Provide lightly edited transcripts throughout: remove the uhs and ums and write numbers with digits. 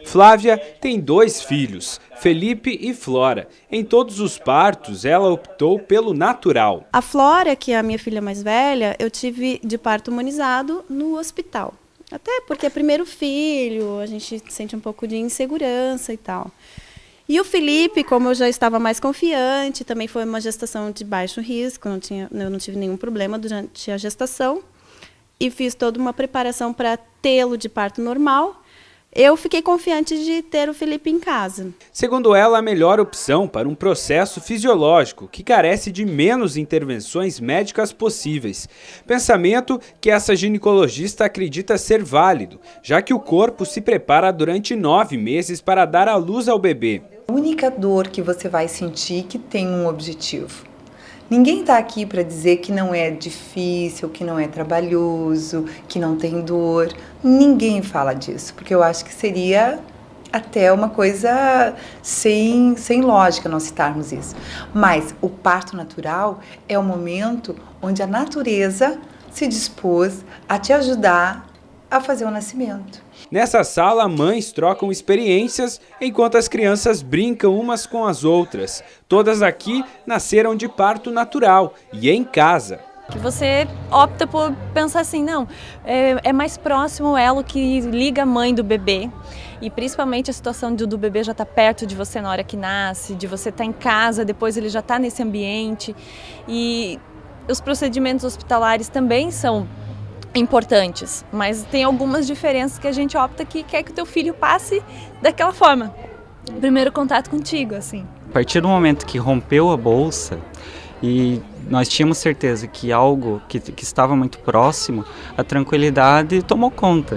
Flávia tem 2 filhos, Felipe e Flora. Em todos os partos, ela optou pelo natural. A Flora, que é a minha filha mais velha, eu tive de parto humanizado no hospital. Até porque é primeiro filho, a gente sente um pouco de insegurança e tal. E o Felipe, como eu já estava mais confiante, também foi uma gestação de baixo risco, eu não tive nenhum problema durante a gestação. E fiz toda uma preparação para tê-lo de parto normal. Eu fiquei confiante de ter o Felipe em casa. Segundo ela, a melhor opção para um processo fisiológico que carece de menos intervenções médicas possíveis. Pensamento que essa ginecologista acredita ser válido, já que o corpo se prepara durante 9 meses para dar à luz ao bebê. A única dor que você vai sentir que tem um objetivo. Ninguém está aqui para dizer que não é difícil, que não é trabalhoso, que não tem dor. Ninguém fala disso, porque eu acho que seria até uma coisa sem lógica nós citarmos isso. Mas o parto natural é o momento onde a natureza se dispôs a te ajudar a fazer o nascimento. Nessa sala, mães trocam experiências enquanto as crianças brincam umas com as outras. Todas aqui nasceram de parto natural e em casa. Que você opta por pensar assim, não, é mais próximo o elo que liga a mãe do bebê. E principalmente a situação do bebê já estar perto de você na hora que nasce, de você estar em casa, depois ele já está nesse ambiente. E os procedimentos hospitalares também são importantes, mas tem algumas diferenças que a gente opta que quer que o teu filho passe daquela forma. Primeiro contato contigo, assim. A partir do momento que rompeu a bolsa e nós tínhamos certeza que algo que estava muito próximo, a tranquilidade tomou conta.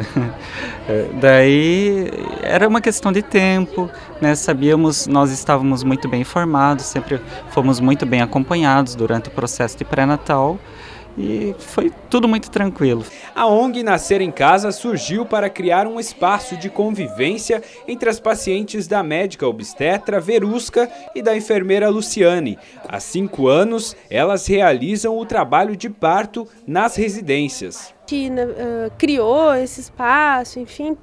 Daí era uma questão de tempo, né? Sabíamos, nós estávamos muito bem informados, sempre fomos muito bem acompanhados durante o processo de pré-natal. E foi tudo muito tranquilo. A ONG Nascer em Casa surgiu para criar um espaço de convivência entre as pacientes da médica obstetra Verusca e da enfermeira Luciane. Há 5 anos, elas realizam o trabalho de parto nas residências. A gente criou esse espaço, enfim,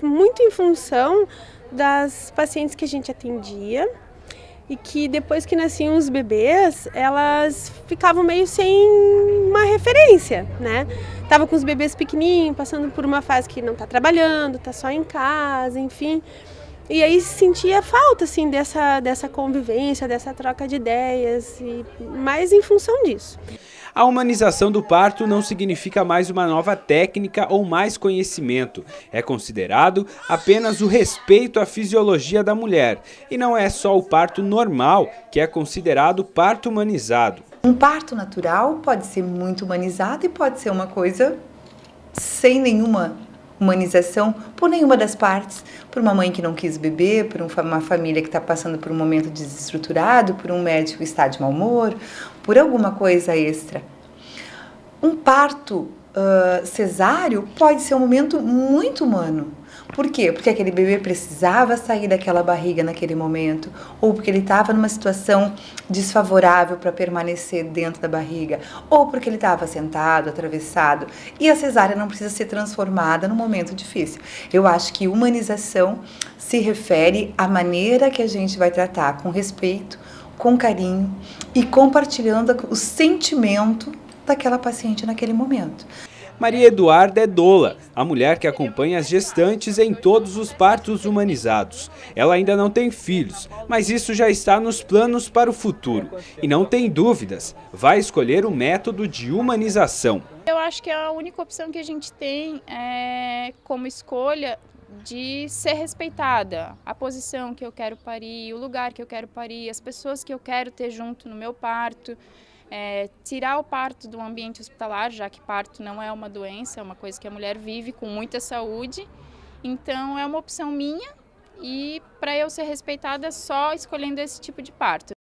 muito em função das pacientes que a gente atendia. E que depois que nasciam os bebês, elas ficavam meio sem uma referência, né? Tava com os bebês pequenininhos, passando por uma fase que não tá trabalhando, tá só em casa, enfim. E aí sentia falta, assim, dessa convivência, dessa troca de ideias, e mais em função disso. A humanização do parto não significa mais uma nova técnica ou mais conhecimento. É considerado apenas o respeito à fisiologia da mulher. E não é só o parto normal que é considerado parto humanizado. Um parto natural pode ser muito humanizado e pode ser uma coisa sem nenhuma humanização por nenhuma das partes, por uma mãe que não quis beber, por uma família que está passando por um momento desestruturado, por um médico que está de mau humor, por alguma coisa extra. Um parto cesáreo pode ser um momento muito humano. Por quê? Porque aquele bebê precisava sair daquela barriga naquele momento, ou porque ele estava numa situação desfavorável para permanecer dentro da barriga, ou porque ele estava sentado, atravessado, e a cesárea não precisa ser transformada num momento difícil. Eu acho que humanização se refere à maneira que a gente vai tratar com respeito, com carinho e compartilhando o sentimento daquela paciente naquele momento. Maria Eduarda é doula, a mulher que acompanha as gestantes em todos os partos humanizados. Ela ainda não tem filhos, mas isso já está nos planos para o futuro. E não tem dúvidas, vai escolher o método de humanização. Eu acho que a única opção que a gente tem como escolha de ser respeitada. A posição que eu quero parir, o lugar que eu quero parir, as pessoas que eu quero ter junto no meu parto. Tirar o parto do ambiente hospitalar, já que parto não é uma doença, é uma coisa que a mulher vive com muita saúde. Então é uma opção minha e para eu ser respeitada só escolhendo esse tipo de parto.